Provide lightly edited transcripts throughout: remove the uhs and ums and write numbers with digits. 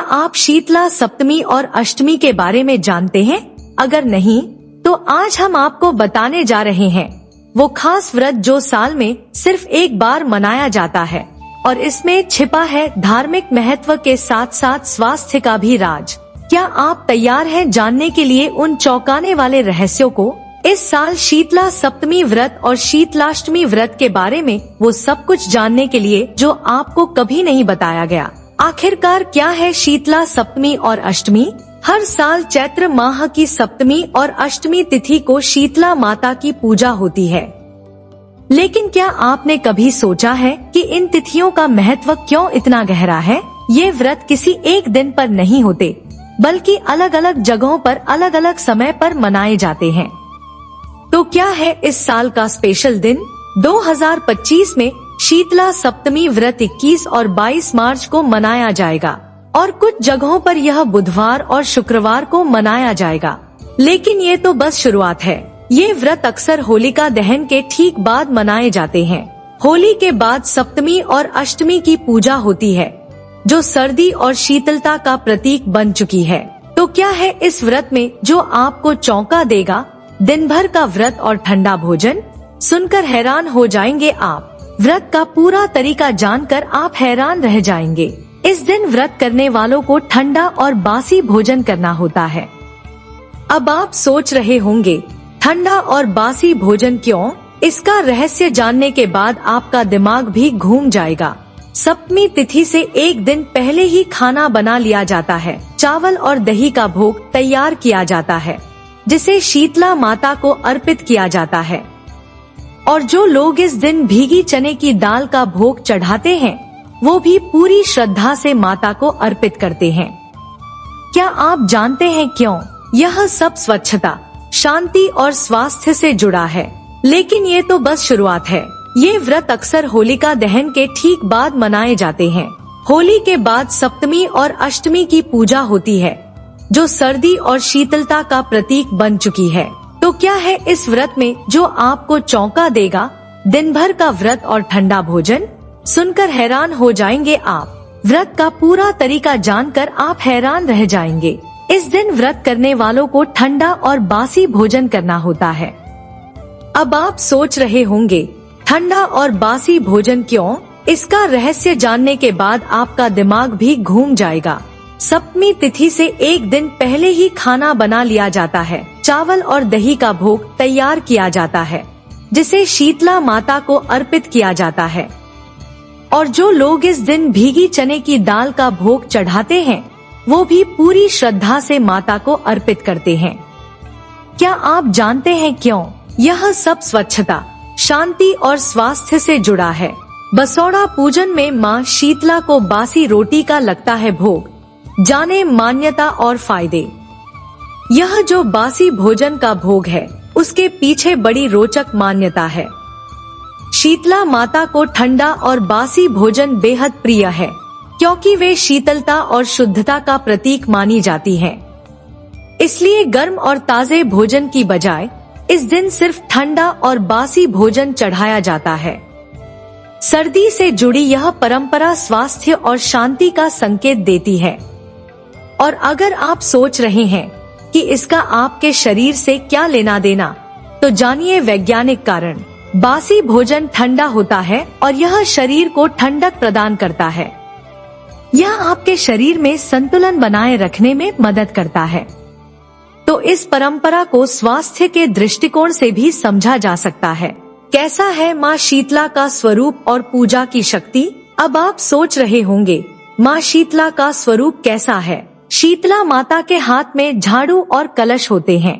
आप शीतला सप्तमी और अष्टमी के बारे में जानते हैं? अगर नहीं, तो आज हम आपको बताने जा रहे हैं वो खास व्रत जो साल में सिर्फ एक बार मनाया जाता है और इसमें छिपा है धार्मिक महत्व के साथ साथ स्वास्थ्य का भी राज। क्या आप तैयार हैं जानने के लिए उन चौंकाने वाले रहस्यों को? इस साल शीतला सप्तमी व्रत और शीतलाष्टमी व्रत के बारे में वो सब कुछ जानने के लिए जो आपको कभी नहीं बताया गया। आखिरकार क्या है शीतला सप्तमी और अष्टमी? हर साल चैत्र माह की सप्तमी और अष्टमी तिथि को शीतला माता की पूजा होती है। लेकिन क्या आपने कभी सोचा है कि इन तिथियों का महत्व क्यों इतना गहरा है? ये व्रत किसी एक दिन पर नहीं होते, बल्कि अलग अलग जगहों पर अलग अलग समय पर मनाए जाते हैं। तो क्या है इस साल का स्पेशल दिन? 2025 में शीतला सप्तमी व्रत 21 और 22 मार्च को मनाया जाएगा और कुछ जगहों पर यह बुधवार और शुक्रवार को मनाया जाएगा। लेकिन ये तो बस शुरुआत है। ये व्रत अक्सर होलिका दहन के ठीक बाद मनाए जाते हैं। होली के बाद सप्तमी और अष्टमी की पूजा होती है, जो सर्दी और शीतलता का प्रतीक बन चुकी है। तो क्या है इस व्रत में जो आपको चौंका देगा? दिन भर का व्रत और ठंडा भोजन? सुनकर हैरान हो जाएंगे आप। व्रत का पूरा तरीका जानकर आप हैरान रह जाएंगे। इस दिन व्रत करने वालों को ठंडा और बासी भोजन करना होता है। अब आप सोच रहे होंगे, ठंडा और बासी भोजन क्यों? इसका रहस्य जानने के बाद आपका दिमाग भी घूम जाएगा। सप्तमी तिथि से एक दिन पहले ही खाना बना लिया जाता है। चावल और दही का भोग तैयार किया जाता है, जिसे शीतला माता को अर्पित किया जाता है। और जो लोग इस दिन भीगी चने की दाल का भोग चढ़ाते हैं, वो भी पूरी श्रद्धा से माता को अर्पित करते हैं। क्या आप जानते हैं क्यों? यह सब स्वच्छता, शांति और स्वास्थ्य से जुड़ा है। लेकिन ये तो बस शुरुआत है। ये व्रत अक्सर होलिका दहन के ठीक बाद मनाए जाते हैं। होली के बाद सप्तमी और अष्टमी की पूजा होती है, जो सर्दी और शीतलता का प्रतीक बन चुकी है। तो क्या है इस व्रत में जो आपको चौंका देगा? दिन भर का व्रत और ठंडा भोजन? सुनकर हैरान हो जाएंगे आप। व्रत का पूरा तरीका जानकर आप हैरान रह जाएंगे। इस दिन व्रत करने वालों को ठंडा और बासी भोजन करना होता है। अब आप सोच रहे होंगे, ठंडा और बासी भोजन क्यों? इसका रहस्य जानने के बाद आपका दिमाग भी घूम जाएगा। सप्तमी तिथि से एक दिन पहले ही खाना बना लिया जाता है। चावल और दही का भोग तैयार किया जाता है, जिसे शीतला माता को अर्पित किया जाता है। और जो लोग इस दिन भीगी चने की दाल का भोग चढ़ाते हैं, वो भी पूरी श्रद्धा से माता को अर्पित करते हैं। क्या आप जानते हैं क्यों? यह सब स्वच्छता, शांति और स्वास्थ्य से जुड़ा है। बसौड़ा पूजन में माँ शीतला को बासी रोटी का लगता है भोग। जाने मान्यता और फायदे। यह जो बासी भोजन का भोग है, उसके पीछे बड़ी रोचक मान्यता है। शीतला माता को ठंडा और बासी भोजन बेहद प्रिय है, क्योंकि वे शीतलता और शुद्धता का प्रतीक मानी जाती हैं। इसलिए गर्म और ताजे भोजन की बजाय इस दिन सिर्फ ठंडा और बासी भोजन चढ़ाया जाता है। सर्दी से जुड़ी यह परंपरा स्वास्थ्य और शांति का संकेत देती है। और अगर आप सोच रहे हैं कि इसका आपके शरीर से क्या लेना देना, तो जानिए वैज्ञानिक कारण। बासी भोजन ठंडा होता है और यह शरीर को ठंडक प्रदान करता है। यह आपके शरीर में संतुलन बनाए रखने में मदद करता है। तो इस परंपरा को स्वास्थ्य के दृष्टिकोण से भी समझा जा सकता है। कैसा है माँ शीतला का स्वरूप और पूजा की शक्ति? अब आप सोच रहे होंगे, माँ शीतला का स्वरूप कैसा है? शीतला माता के हाथ में झाड़ू और कलश होते हैं।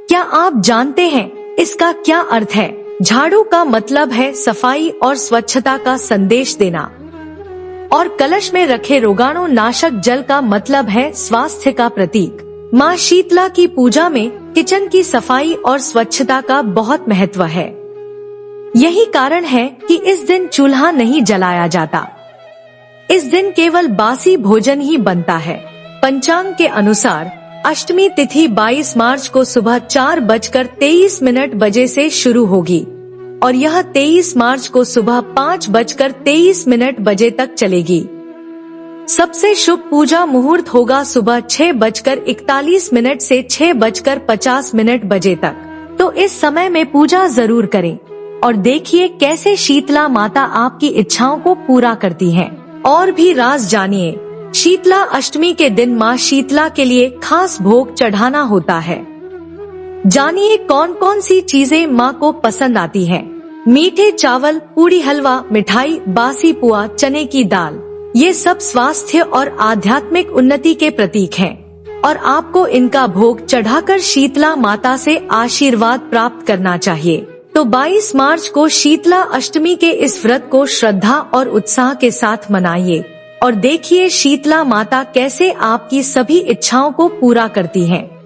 क्या आप जानते हैं इसका क्या अर्थ है? झाड़ू का मतलब है सफाई और स्वच्छता का संदेश देना, और कलश में रखे रोगाणु नाशक जल का मतलब है स्वास्थ्य का प्रतीक। माँ शीतला की पूजा में किचन की सफाई और स्वच्छता का बहुत महत्व है। यही कारण है कि इस दिन चूल्हा नहीं जलाया जाता। इस दिन केवल बासी भोजन ही बनता है। पंचांग के अनुसार अष्टमी तिथि 22 मार्च को सुबह 4:23 बजे से शुरू होगी और यह 23 मार्च को सुबह 5:23 बजे तक चलेगी। सबसे शुभ पूजा मुहूर्त होगा सुबह 6:41 से 6:50 बजे तक। तो इस समय में पूजा जरूर करें और देखिए कैसे शीतला माता आपकी इच्छाओं को पूरा करती हैं। और भी राज जानिए। शीतला अष्टमी के दिन माँ शीतला के लिए खास भोग चढ़ाना होता है। जानिए कौन कौन सी चीजें माँ को पसंद आती हैं। मीठे चावल, पूड़ी, हलवा, मिठाई, बासी पुआ, चने की दाल, ये सब स्वास्थ्य और आध्यात्मिक उन्नति के प्रतीक हैं और आपको इनका भोग चढ़ाकर शीतला माता से आशीर्वाद प्राप्त करना चाहिए। तो 22 मार्च को शीतला अष्टमी के इस व्रत को श्रद्धा और उत्साह के साथ मनाइए और देखिए शीतला माता कैसे आपकी सभी इच्छाओं को पूरा करती हैं।